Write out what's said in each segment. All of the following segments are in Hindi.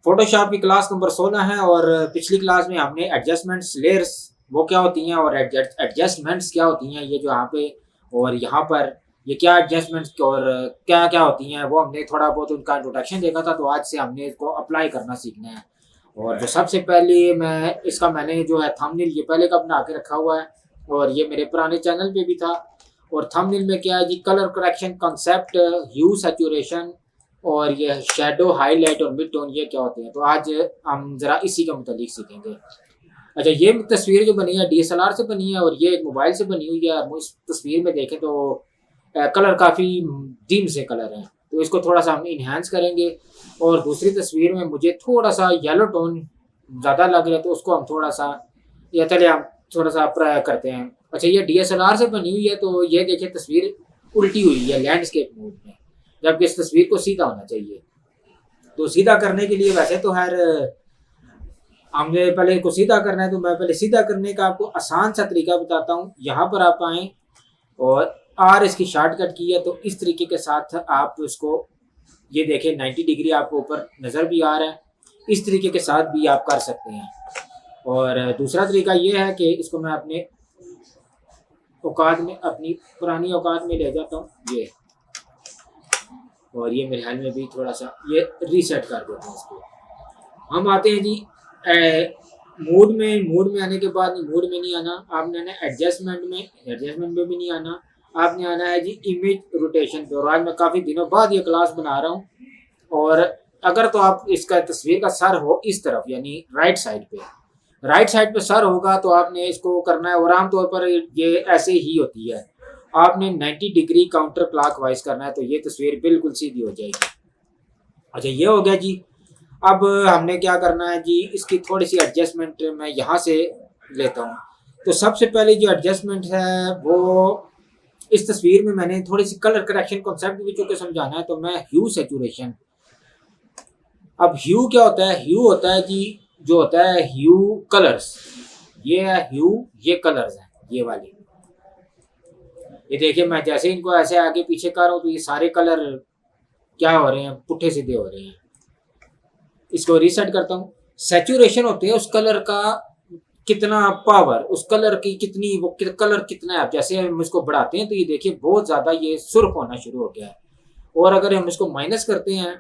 फोटोशॉप की क्लास नंबर 16 है और पिछली क्लास में हमने एडजस्टमेंट्स लेयर्स वो क्या होती हैं और एडजस्टमेंट्स क्या होती हैं ये जो यहाँ पे और यहाँ पर ये क्या एडजस्टमेंट्स और क्या क्या होती हैं वो हमने थोड़ा बहुत उनका इंट्रोडक्शन देखा था। तो आज से हमने इसको अप्लाई करना सीखना है। और जो सबसे पहले मैंने जो है थंबनेल ये पहले का बना के रखा हुआ है और ये मेरे पुराने चैनल पे भी था। और थंबनेल में क्या है जी, कलर करेक्शन कंसेप्ट, ह्यू सैचुरेशन और ये शेडो हाईलाइट और मिड टोन ये क्या होते हैं। तो आज हम जरा इसी का मुतालिक सीखेंगे। अच्छा, ये तस्वीर जो बनी है डीएसएलआर से बनी है और ये एक मोबाइल से बनी हुई है। इस तस्वीर में देखें तो कलर काफ़ी डिम से कलर हैं, तो इसको थोड़ा सा हम इन्हांस करेंगे। और दूसरी तस्वीर में मुझे थोड़ा सा येलो टोन ज़्यादा लग रहा है, तो उसको हम थोड़ा सा या चले हम थोड़ा सा करते हैं। अच्छा, ये डीएसएलआर से बनी हुई है, तो ये देखिए तस्वीर उल्टी हुई है लैंडस्केप मोड में, जबकि इस तस्वीर को सीधा होना चाहिए। तो सीधा करने के लिए वैसे तो खैर हमने पहले इसको सीधा करना है, तो मैं पहले सीधा करने का आपको आसान सा तरीका बताता हूँ। यहाँ पर आप आएँ और आर इसकी शॉर्टकट की है, तो इस तरीके के साथ आप इसको ये देखें 90 डिग्री आपको ऊपर नज़र भी आ रहा है। इस तरीके के साथ भी आप कर सकते हैं। और दूसरा तरीका ये है कि इसको मैं अपने औकात में, अपनी पुरानी औकात में ले जाता हूँ ये, और ये मेरे ख्याल में भी थोड़ा सा ये रीसेट कर देते हैं इसको। हम आते हैं जी मूड में आने के बाद मूड में नहीं आना, आपने आना एडजस्टमेंट में भी नहीं आना, आपने आना है जी इमेज रोटेशन पे। और आज मैं काफ़ी दिनों बाद ये क्लास बना रहा हूँ। और अगर तो आप इसका तस्वीर का सर हो इस तरफ यानी राइट साइड पे सर होगा तो आपने इसको करना है। और आमतौर पर ये ऐसे ही होती है, आपने 90 डिग्री काउंटर क्लॉकवाइज करना है, तो ये तस्वीर बिल्कुल सीधी हो जाएगी। अच्छा, ये हो गया जी। अब हमने क्या करना है जी, इसकी थोड़ी सी एडजस्टमेंट मैं यहाँ से लेता हूँ। तो सबसे पहले जो एडजस्टमेंट है वो इस तस्वीर में मैंने थोड़ी सी कलर करेक्शन कॉन्सेप्ट भी चूँकि समझाना है, तो मैं ह्यू सैचुरेशन। अब ह्यू क्या होता है? ह्यू होता है जी, जो होता है ह्यू कलर्स, ये है ह्यू, ये कलर्स हैं ये वाली। ये देखिए मैं जैसे इनको ऐसे आगे पीछे कर रहा हूँ तो ये सारे कलर क्या हो रहे हैं, पुट्ठे सीधे हो रहे हैं। इसको रीसेट करता हूँ। सैचुरेशन होते हैं उस कलर का कितना पावर, उस कलर की कितनी वो कलर कितना है। जैसे हम इसको बढ़ाते हैं तो ये देखिए बहुत ज़्यादा ये सुर्ख होना शुरू हो गया है। और अगर हम इसको माइनस करते हैं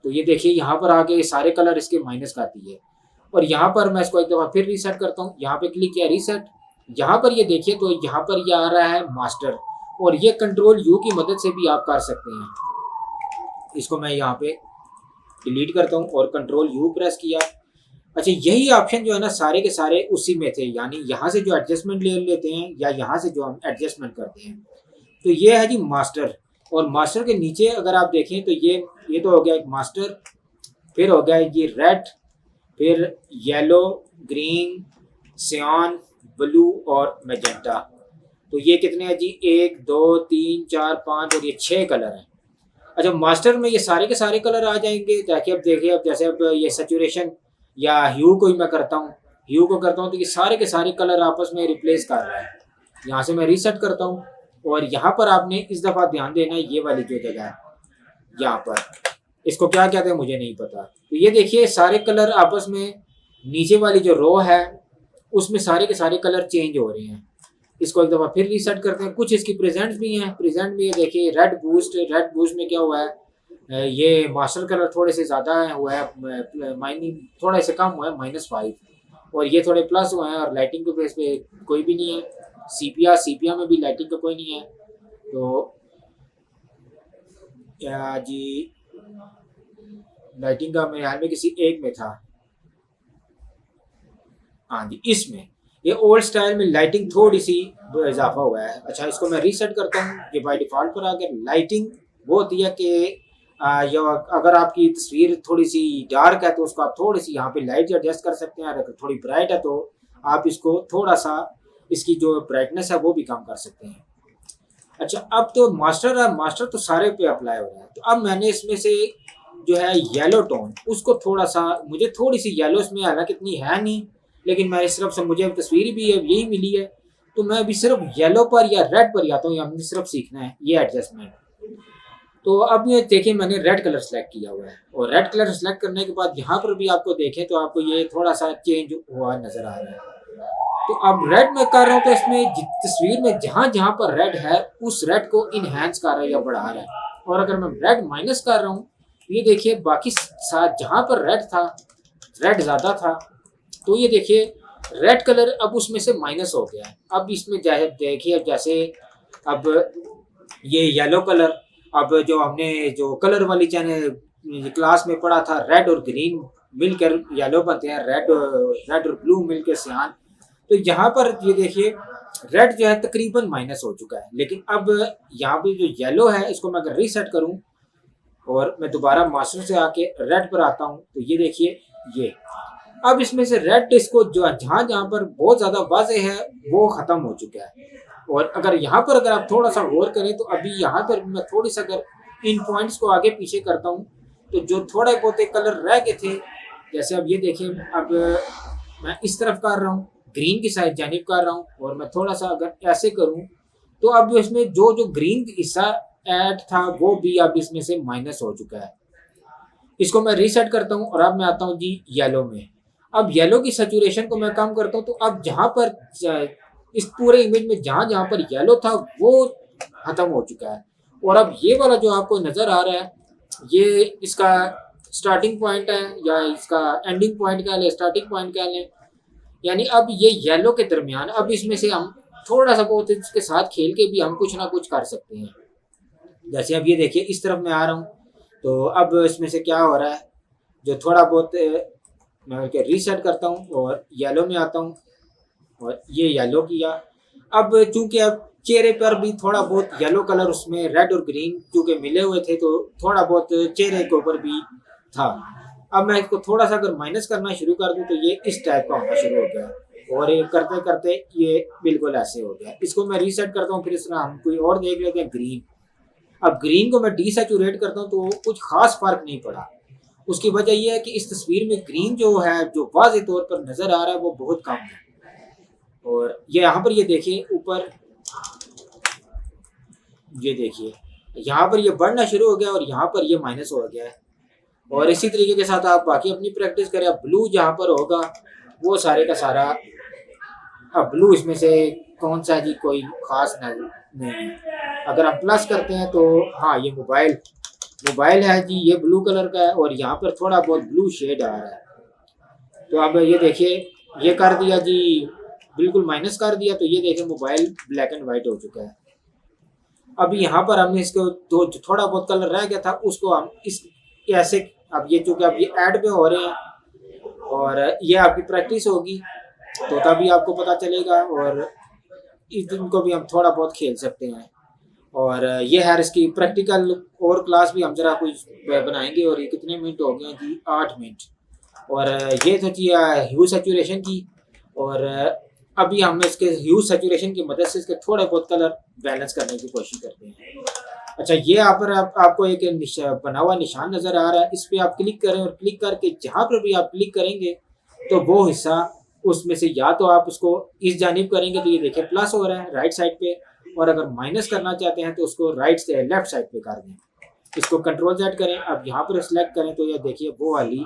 तो ये देखिए यहाँ पर आके सारे कलर इसके माइनस कर दिए। और यहाँ पर मैं इसको एक दफ़ा फिर रीसेट करता हूँ। यहाँ पे क्लिक किया रीसेट, यहाँ पर ये देखिए तो यहाँ पर ये आ रहा है मास्टर, और ये कंट्रोल यू की मदद से भी आप कर सकते हैं। इसको मैं यहाँ पे डिलीट करता हूँ और कंट्रोल यू प्रेस किया। अच्छा, यही ऑप्शन जो है ना सारे के सारे उसी में थे, यानी यहाँ से जो एडजस्टमेंट ले लेते हैं या यहाँ से जो हम एडजस्टमेंट करते हैं। तो ये है जी मास्टर। और मास्टर के नीचे अगर आप देखें तो ये तो हो गया एक मास्टर, फिर हो गया ये रेड, फिर येलो, ग्रीन, सियान, ब्लू और मैजेंटा। तो ये कितने हैं जी? 1 2 3 4 5 और ये 6 कलर हैं। अच्छा, मास्टर में ये सारे के सारे कलर आ जाएंगे। ताकि अब देखिए, अब जैसे अब ये सैचुरेशन या ह्यू को ही मैं करता हूँ, ह्यू को करता हूँ तो ये सारे के सारे कलर आपस में रिप्लेस कर रहा है। यहाँ से मैं रीसेट करता हूँ और यहाँ पर आपने इस दफ़ा ध्यान देना है ये वाली जो जगह है, यहाँ पर इसको क्या कहते हैं मुझे नहीं पता। तो ये देखिए सारे कलर आपस में, नीचे वाली जो रो है उसमें सारे के सारे कलर चेंज हो रहे हैं। इसको एक दफ़ा फिर रीसेट करते हैं। कुछ इसकी प्रेजेंट्स भी हैं। प्रेजेंट में ये देखिए रेड बूस्ट में क्या हुआ है, ये मास्टर कलर थोड़े से ज़्यादा हुआ है, माइनिंग थोड़ा से कम हुआ है -5, और ये थोड़े प्लस हुए हैं। और लाइटिंग के बेस पे कोई भी नहीं है। सीपिया में भी लाइटिंग का कोई नहीं है। तो क्या जी, लाइटिंग का मेरे ख्याल में किसी एक में था, हाँ जी इसमें, ये ओल्ड स्टाइल में लाइटिंग थोड़ी सी इजाफा हुआ है। अच्छा, इसको मैं रीसेट करता हूँ। ये बाय डिफ़ॉल्ट पर आ गया। लाइटिंग वो होती है कि अगर आपकी तस्वीर थोड़ी सी डार्क है तो उसको आप थोड़ी सी यहाँ पे लाइट एडजस्ट कर सकते हैं। अगर थोड़ी ब्राइट है तो आप इसको थोड़ा सा इसकी जो ब्राइटनेस है वो भी कम कर सकते हैं। अच्छा, अब तो मास्टर है, मास्टर तो सारे पे अप्लाई हो रहा है। तो अब मैंने इसमें से जो है येलो टोन, उसको थोड़ा सा, मुझे थोड़ी सी येलो इसमें हालांकि इतनी है नहीं, लेकिन मैं इस तरफ से मुझे तस्वीर भी अब यही मिली है, तो मैं अभी सिर्फ येलो पर या रेड पर आता हूँ। या हमने सिर्फ सीखना है ये एडजस्टमेंट। तो अब ये देखिए मैंने रेड कलर सेलेक्ट किया हुआ है, और रेड कलर सेलेक्ट करने के बाद यहाँ पर भी आपको देखें तो आपको ये थोड़ा सा चेंज हुआ नजर आ रहा है। तो अब रेड में कर रहा हूँ तो इसमें तस्वीर में जहां जहां पर रेड है उस रेड को इनहेंस कर रहा है या बढ़ा रहा है। और अगर मैं रेड माइनस कर रहा हूँ तो ये देखिए बाकी साथ जहां पर रेड था, रेड ज्यादा था, तो ये देखिए रेड कलर अब उसमें से माइनस हो गया है। अब इसमें देखिए जैसे अब ये येलो कलर, अब जो हमने जो कलर वाली चैनल क्लास में पढ़ा था, रेड और ग्रीन मिलकर येलो बनते हैं, रेड और ब्लू मिलकर सियान। तो यहाँ पर ये देखिए रेड जो है तकरीबन माइनस हो चुका है, लेकिन अब यहाँ पे जो येलो है इसको मैं अगर रीसेट करूँ और मैं दोबारा मास्टर से आके रेड पर आता हूँ तो ये देखिए ये अब इसमें से रेड इसको जो जहाँ जहाँ पर बहुत ज्यादा वाजे है वो खत्म हो चुका है। और अगर यहाँ पर अगर आप थोड़ा सा गौर करें तो अभी यहाँ पर मैं थोड़ी सा अगर इन पॉइंट्स को आगे पीछे करता हूँ तो जो थोड़े बहुत कलर रह गए थे, जैसे अब ये देखिए अब मैं इस तरफ कर रहा हूँ, ग्रीन की साइड जानिब कर रहा हूँ, और मैं थोड़ा सा अगर ऐसे करूँ तो अब इसमें जो जो ग्रीन हिस्सा ऐड था वो भी अब इसमें से माइनस हो चुका है। इसको मैं रीसेट करता हूँ और अब मैं आता हूँ जी येलो में। अब येलो की सैचुरेशन को मैं कम करता हूँ तो अब जहाँ पर इस पूरे इमेज में जहाँ जहाँ पर येलो था वो खत्म हो चुका है। और अब ये वाला जो आपको नजर आ रहा है ये इसका स्टार्टिंग पॉइंट है या इसका एंडिंग पॉइंट कह लें, स्टार्टिंग पॉइंट कह लें। यानी अब ये येलो के दरमियान अब इसमें से हम थोड़ा सा बहुत इसके साथ खेल के भी हम कुछ ना कुछ कर सकते हैं। जैसे अब ये देखिए इस तरफ मैं आ रहा हूँ तो अब इसमें से क्या हो रहा है, जो थोड़ा बहुत मैं रीसेट करता हूँ और येलो में आता हूँ और ये येलो किया। अब चूंकि अब चेहरे पर भी थोड़ा बहुत येलो कलर उसमें रेड और ग्रीन चूंकि मिले हुए थे तो थोड़ा बहुत चेहरे के ऊपर भी था। अब मैं इसको थोड़ा सा अगर माइनस करना शुरू कर दूं तो ये इस टाइप का होना शुरू हो गया और ये करते करते ये बिल्कुल ऐसे हो गया। इसको मैं रीसेट करता हूँ, फिर इस तरह हम कोई और देख लेते हैं ग्रीन। अब ग्रीन को मैं डीसैचुरेट करता हूँ तो कुछ खास फर्क नहीं पड़ा। उसकी वजह यह है कि इस तस्वीर में ग्रीन जो है जो वाज़े तौर पर नजर आ रहा है वो बहुत कम है। और ये यहाँ पर ये देखिए ऊपर ये देखिए यहाँ पर ये बढ़ना शुरू हो गया और यहाँ पर ये माइनस हो गया है। और इसी तरीके के साथ आप बाकी अपनी प्रैक्टिस करें। अब ब्लू जहाँ पर होगा वो सारे का सारा, अब ब्लू इसमें से कौन सा जी कोई खास नहीं है। अगर हम प्लस करते हैं तो हाँ ये मोबाइल है जी, ये ब्लू कलर का है और यहाँ पर थोड़ा बहुत ब्लू शेड आ रहा है। तो अब ये देखिए ये कर दिया जी, बिल्कुल माइनस कर दिया तो ये देखिए मोबाइल ब्लैक एंड वाइट हो चुका है। अब यहाँ पर हमने इसको तो जो थोड़ा बहुत कलर रह गया था उसको हम इस ऐसे, अब ये चूंकि अब ये ऐड पे हो रहे हैं और ये आपकी प्रैक्टिस होगी तो तभी आपको पता चलेगा और इस दिन को भी हम थोड़ा बहुत खेल सकते हैं। और ये है इसकी प्रैक्टिकल और क्लास भी हम जरा कुछ बनाएंगे। और ये कितने मिनट हो गए जी, 8 मिनट। और ये तो जी ह्यू सैचुरेशन की, और अभी हम इसके ह्यू सैचुरेशन की मदद से इसके थोड़े बहुत कलर बैलेंस करने की कोशिश करते हैं। अच्छा ये यहाँ पर आपको एक बना हुआ निशान नजर आ रहा है, इस पर आप क्लिक करें और क्लिक करके जहाँ पर भी आप क्लिक करेंगे तो वो हिस्सा उसमें से या तो आप उसको इस जानिब करेंगे तो ये देखिए प्लस हो रहा है राइट साइड पे, और अगर माइनस करना चाहते हैं तो उसको राइट से लेफ्ट साइड पे कर दें। इसको कंट्रोल Z करें। अब यहाँ पर सिलेक्ट करें तो ये देखिए वो वाली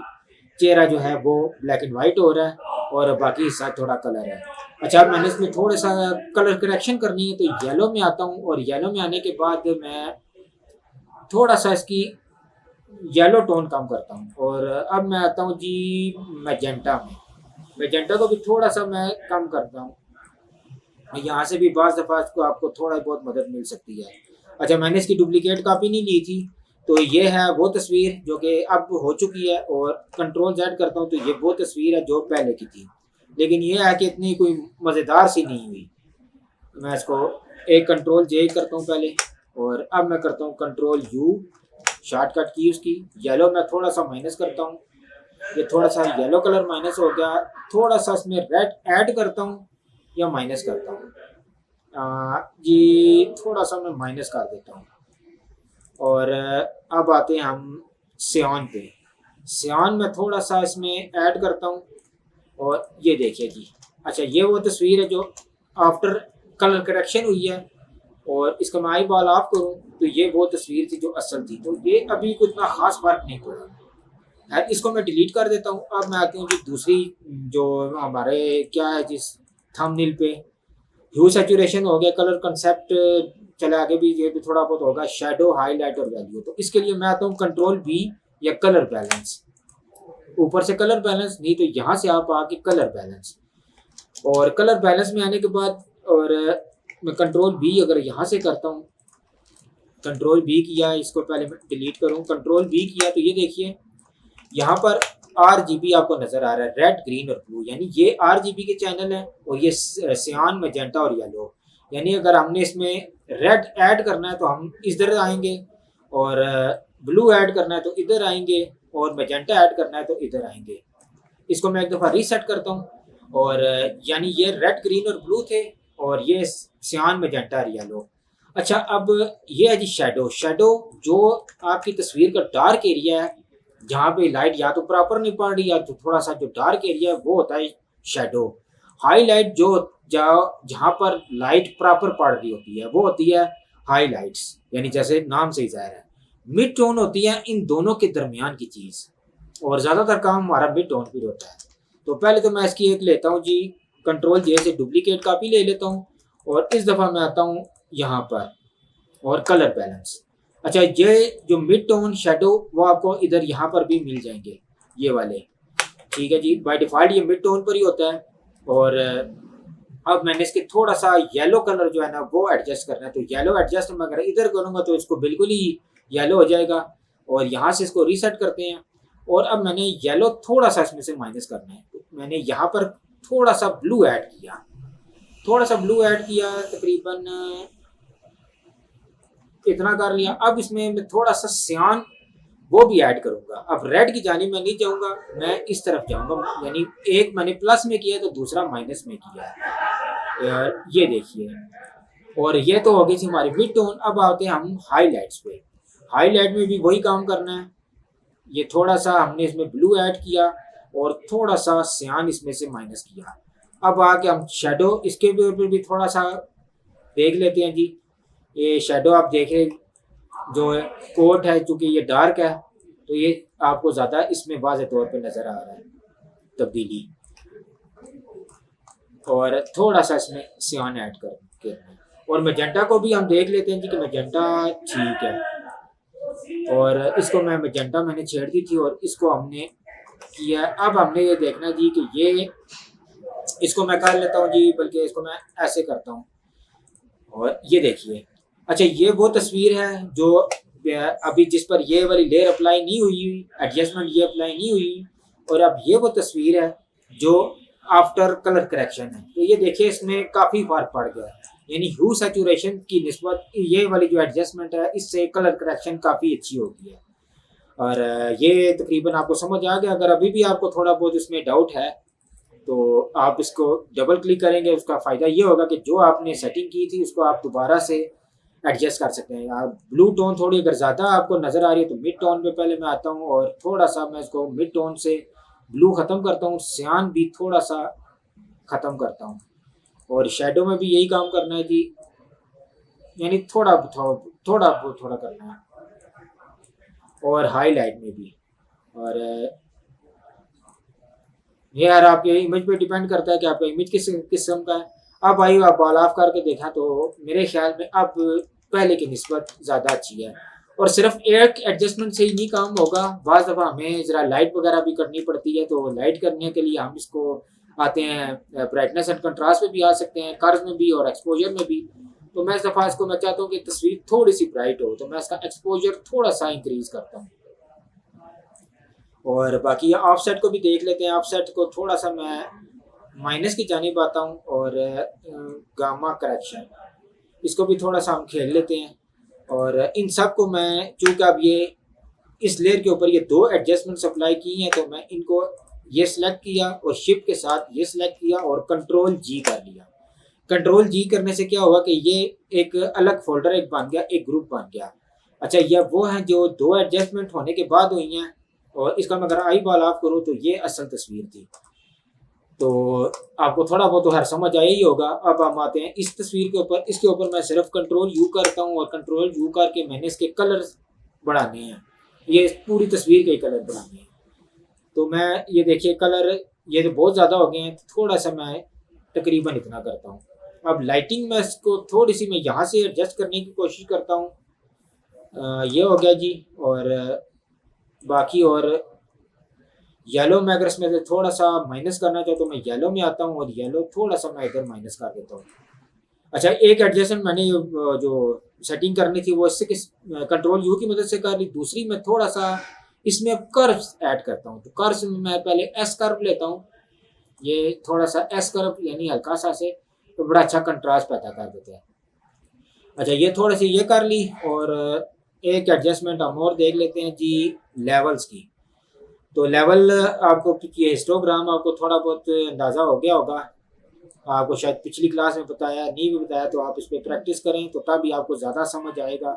चेहरा जो है वो ब्लैक एंड वाइट हो रहा है और बाकी हिस्सा थोड़ा कलर है। अच्छा अब मैंने इसमें थोड़ा सा कलर करेक्शन करनी है तो येलो में आता हूँ और येलो में आने के बाद मैं थोड़ा सा इसकी येलो टोन कम करता हूँ और अब मैं आता हूँ जी मैजेंटा में। मैजेंटा को भी थोड़ा सा मैं कम करता हूँ, यहाँ से भी बाज़ दफ़ा को आपको थोड़ा बहुत मदद मिल सकती है। अच्छा मैंने इसकी डुप्लीकेट कापी नहीं ली थी तो ये है वो तस्वीर जो कि अब हो चुकी है, और कंट्रोल Z करता हूँ तो ये वो तस्वीर है जो पहले की थी, लेकिन ये है कि इतनी कोई मज़ेदार सी नहीं हुई। मैं इसको एक कंट्रोल J करता हूँ पहले और अब मैं करता हूँ कंट्रोल U, शॉर्टकट की उसकी। येलो मैं थोड़ा सा माइनस करता हूँ, ये थोड़ा सा येलो कलर माइनस हो गया। थोड़ा सा इसमें रेड ऐड करता हूँ या माइनस करता हूँ जी, थोड़ा सा मैं माइनस कर देता हूँ। और अब आते हैं हम सियान पे। सियान में थोड़ा सा इसमें ऐड करता हूँ और ये देखिए जी। अच्छा ये वो तस्वीर है जो आफ्टर कलर करेक्शन हुई है और इसका मैं आई बॉल ऑफ करूँ तो ये वो तस्वीर थी जो असल थी। तो ये अभी कुछ इतना खास फर्क नहीं पड़ा है। इसको मैं डिलीट कर देता हूँ। अब मैं आती हूँ जी दूसरी जो हमारे क्या है जिस थंबनेल पे ह्यू सैचुरेशन हो गया, कलर कंसेप्ट चले आगे भी ये भी थोड़ा बहुत होगा, शेडो हाईलाइट और वैल्यू। तो इसके लिए मैं आता हूँ कंट्रोल बी या कलर बैलेंस। ऊपर से कलर बैलेंस नहीं तो यहाँ से आप आके कलर बैलेंस, और कलर बैलेंस में आने के बाद और मैं कंट्रोल बी अगर यहाँ से करता हूँ, कंट्रोल बी किया, इसको पहले मैं डिलीट करूँ, कंट्रोल बी किया तो ये देखिए यहाँ पर RGB आपको नजर आ रहा है, रेड ग्रीन और ब्लू, यानी ये RGB के चैनल है और ये सियान मैजेंटा और येलो। यानी अगर हमने इसमें रेड ऐड करना है तो हम इधर आएंगे, और ब्लू ऐड करना है तो इधर आएंगे, और मैजेंटा ऐड करना है तो इधर आएंगे। इसको मैं एक दफ़ा रीसेट करता हूँ, और यानी ये रेड ग्रीन और ब्लू थे और ये सियान मैजेंटा और येलो। अच्छा, अब ये है जी शेडो। शेडो जो आपकी तस्वीर का डार्क एरिया है, जहाँ पे लाइट या तो प्रॉपर नहीं पड़ रही या तो थोड़ा सा जो डार्क एरिया है वो होता है शेडो। हाईलाइट जो जहाँ पर लाइट प्रॉपर पड़ रही होती है वो होती है हाईलाइट्स, यानी जैसे नाम से ही जाहिर है। मिड टोन होती है इन दोनों के दरमियान की चीज़, और ज़्यादातर काम हमारा मिड टोन पर होता है। तो पहले तो मैं इसकी एक लेता हूँ जी, कंट्रोल जे से डुप्लीकेट कापी ले लेता हूँ, और इस दफ़ा मैं आता हूँ यहाँ पर और कलर बैलेंस। अच्छा, ये जो मिड टोन शेडो वो आपको इधर यहाँ पर भी मिल जाएंगे, ये वाले। ठीक है जी, बाय डिफ़ॉल्ट ये मिड टोन पर ही होता है। और अब मैंने इसके थोड़ा सा येलो कलर जो है ना वो एडजस्ट करना है। तो येलो एडजस्ट मैं अगर इधर करूँगा तो इसको बिल्कुल ही येलो हो जाएगा, और यहाँ से इसको रीसेट करते हैं। और अब मैंने येलो थोड़ा सा इसमें से माइनस करना है, तो मैंने यहाँ पर थोड़ा सा ब्लू ऐड किया, तकरीबन इतना कर लिया। अब इसमें मैं थोड़ा सा सियान वो भी ऐड करूंगा। अब रेड की जानिब मैं नहीं जाऊंगा, मैं इस तरफ जाऊंगा, यानी एक मैंने प्लस में किया तो दूसरा माइनस में किया है, ये देखिए। और ये तो हो गई थी हमारी मिड टोन। अब आते हैं हम हाईलाइट्स पे। हाईलाइट में भी वही काम करना है। ये थोड़ा सा हमने इसमें ब्लू ऐड किया और थोड़ा सा सियान इसमें से माइनस किया। अब आके हम शेडो इसके ऊपर भी थोड़ा सा देख लेते हैं जी। ये शेडो आप देखें जो है कोट है, चूंकि ये डार्क है तो ये आपको ज़्यादा इसमें वाज़े तौर पे नज़र आ रहा है तब्दीली, और थोड़ा सा इसमें सियान ऐड करके। और मैजेंटा को भी हम देख लेते हैं जी कि मैजेंटा ठीक है, और इसको मैजेंटा मैंने छेड़ दी थी और इसको हमने किया। अब हमने ये देखना जी कि ये इसको मैं कर लेता हूँ जी, बल्कि इसको मैं ऐसे करता हूँ, और ये देखिए। अच्छा, ये वो तस्वीर है जो अभी जिस पर ये वाली लेयर अप्लाई नहीं हुई, एडजस्टमेंट ये अप्लाई नहीं हुई, और अब ये वो तस्वीर है जो आफ्टर कलर करेक्शन है। तो ये देखिए इसमें काफ़ी फर्क पड़ गया है, यानी ह्यू सैचुरेशन की निस्बत ये वाली जो एडजस्टमेंट है इससे कलर करेक्शन काफ़ी अच्छी होती है। और ये तकरीबन आपको समझ आ गया। अगर अभी भी आपको थोड़ा बहुत इसमें डाउट है तो आप इसको डबल क्लिक करेंगे, उसका फ़ायदा ये होगा कि जो आपने सेटिंग की थी उसको आप दोबारा से एडजस्ट कर सकते हैं। आप ब्लू टोन थोड़ी अगर ज़्यादा आपको नज़र आ रही है तो मिड टोन पे पहले मैं आता हूँ, और थोड़ा सा मैं इसको मिड टोन से ब्लू ख़त्म करता हूँ, सियान भी थोड़ा सा ख़त्म करता हूँ, और शेडो में भी यही काम करना है जी, यानी थोड़ा थोड़ा थोड़ा करना है, और हाईलाइट में भी। और ये यार आपके इमेज पे डिपेंड करता है कि आपका इमेज किस किस्म का है। अब आइए आप बॉल ऑफ करके देखा तो मेरे ख्याल में अब पहले की निस्बत ज़्यादा अच्छी है। और सिर्फ एक एडजस्टमेंट से ही नहीं काम होगा, बाज़ दफ़ा हमें ज़रा लाइट वगैरह भी करनी पड़ती है। तो लाइट करने के लिए हम इसको आते हैं ब्राइटनेस एंड कंट्रास्ट में भी आ सकते हैं, कर्व में भी और एक्सपोजर में भी। तो मैं इस दफ़ा इसको मैं चाहता हूँ कि तस्वीर थोड़ी सी ब्राइट हो, तो मैं इसका एक्सपोजर थोड़ा सा इंक्रीज़ करता हूँ। और बाकी ऑफसेट को भी देख लेते हैं। ऑफसेट को थोड़ा सा मैं माइनस की जानिब आता हूँ, और गामा करेक्शन इसको भी थोड़ा सा हम खेल लेते हैं। और इन सब को मैं चूँकि अब ये इस लेयर के ऊपर ये दो एडजस्टमेंट्स अप्लाई की हैं तो मैं इनको ये सिलेक्ट किया और शिफ्ट के साथ ये सिलेक्ट किया और कंट्रोल जी कर लिया। कंट्रोल जी करने से क्या हुआ कि ये एक अलग फोल्डर एक बन गया, एक ग्रुप बन गया। अच्छा, यह वो हैं जो दो एडजस्टमेंट होने के बाद हुई हैं, और इसका मैं अगर आई बॉल ऑफ करूँ तो ये असल तस्वीर थी। तो आपको थोड़ा बहुत तो हर समझ आया ही होगा। अब हम आते हैं इस तस्वीर के ऊपर। इसके ऊपर मैं सिर्फ कंट्रोल यू करता हूँ और कंट्रोल यू करके मैंने इसके कलर्स बढ़ाने हैं। ये पूरी तस्वीर के कलर बढ़ाने हैं। तो मैं ये देखिए कलर ये तो बहुत ज़्यादा हो गए हैं, तो थोड़ा सा मैं तकरीबन इतना करता हूँ। अब लाइटिंग में इसको थोड़ी सी मैं यहाँ से एडजस्ट करने की कोशिश करता हूँ। ये हो गया जी। और बाकी और येलो में अगर इसमें से थोड़ा सा माइनस करना चाहूँ तो मैं येलो में आता हूँ और येलो थोड़ा सा मैं इधर माइनस कर देता हूँ। अच्छा, एक एडजस्टमेंट मैंने जो सेटिंग करनी थी वो इससे किस कंट्रोल यू की मदद से कर ली। दूसरी मैं थोड़ा सा इसमें कर्व्स ऐड करता हूँ। तो कर्व्स में मैं पहले एस कर्व लेता हूँ। ये थोड़ा सा एस कर्व यानी हल्का सा से तो बड़ा अच्छा कंट्रास्ट पैदा कर देते हैं। अच्छा, ये थोड़ी सी ये कर ली। और एक एडजस्टमेंट हम और देख लेते हैं जी, लेवल्स की। तो लेवल आपको ये हिस्टोग्राम आपको थोड़ा बहुत अंदाज़ा हो गया होगा। आपको शायद पिछली क्लास में बताया, नहीं भी बताया, तो आप इस पर प्रैक्टिस करें तो तभी आपको ज़्यादा समझ आएगा।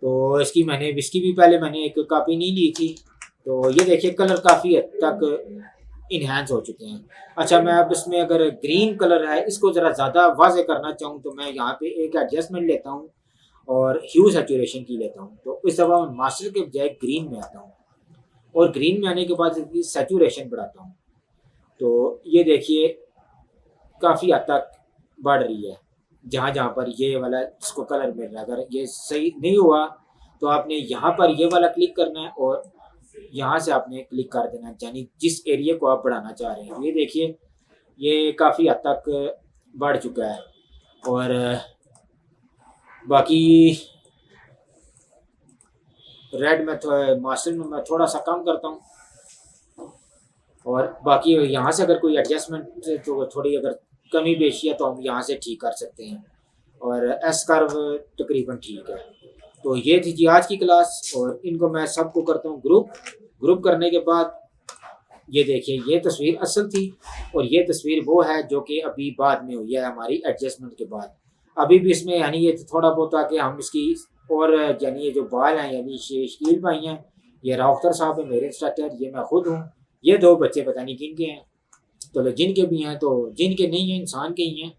तो इसकी भी पहले मैंने एक कॉपी नहीं ली थी। तो ये देखिए कलर काफ़ी हद तक इन्हांस हो चुके हैं। अच्छा, मैं अब इसमें अगर ग्रीन कलर है इसको ज़रा ज़्यादा वाज़े करना चाहूँ तो मैं यहाँ पे एक एडजस्टमेंट लेता हूँ और ह्यू सैचुरेशन की लेता हूँ। तो इस दफ़ा मैं मास्टर के बजाय ग्रीन में आता हूँ और ग्रीन में आने के बाद इसकी सैचुरेशन बढ़ाता हूँ। तो ये देखिए काफ़ी हद तक बढ़ रही है। जहाँ जहाँ पर ये वाला इसको कलर मिल रहा है, अगर ये सही नहीं हुआ तो आपने यहाँ पर ये वाला क्लिक करना है और यहाँ से आपने क्लिक कर देना है, यानी जिस एरिया को आप बढ़ाना चाह रहे हैं। ये देखिए ये काफ़ी हद तक बढ़ चुका है। और बाकी रेड में मास्टर में मैं थोड़ा सा कम करता हूँ। और बाकी यहाँ से अगर कोई एडजस्टमेंट तो थोड़ी अगर कमी बेशी है तो हम यहाँ से ठीक कर सकते हैं। और एस कर्व तकरीबन ठीक है। तो ये थी जी आज की क्लास। और इनको मैं सबको करता हूँ ग्रुप करने के बाद ये देखिए ये तस्वीर असल थी और ये तस्वीर वो है जो कि अभी बाद में हुई है हमारी एडजस्टमेंट के बाद। अभी भी इसमें यानी ये थोड़ा बहुत आके हम इसकी और यानी ये जो बाल हैं यानी शकील भाई हैं, ये राउख्तर साहब है मेरे इंस्ट्रक्टर, ये मैं खुद हूँ। ये दो बच्चे पता नहीं किन के हैं, तो जिनके भी हैं तो जिनके नहीं हैं इंसान के ही हैं।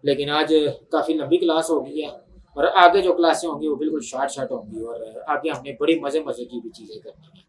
लेकिन आज काफ़ी लंबी क्लास हो गई है और आगे जो क्लासें होंगी वो बिल्कुल शार्ट होंगी और आगे हमने बड़ी मज़े की भी चीज़ें करनी हैं।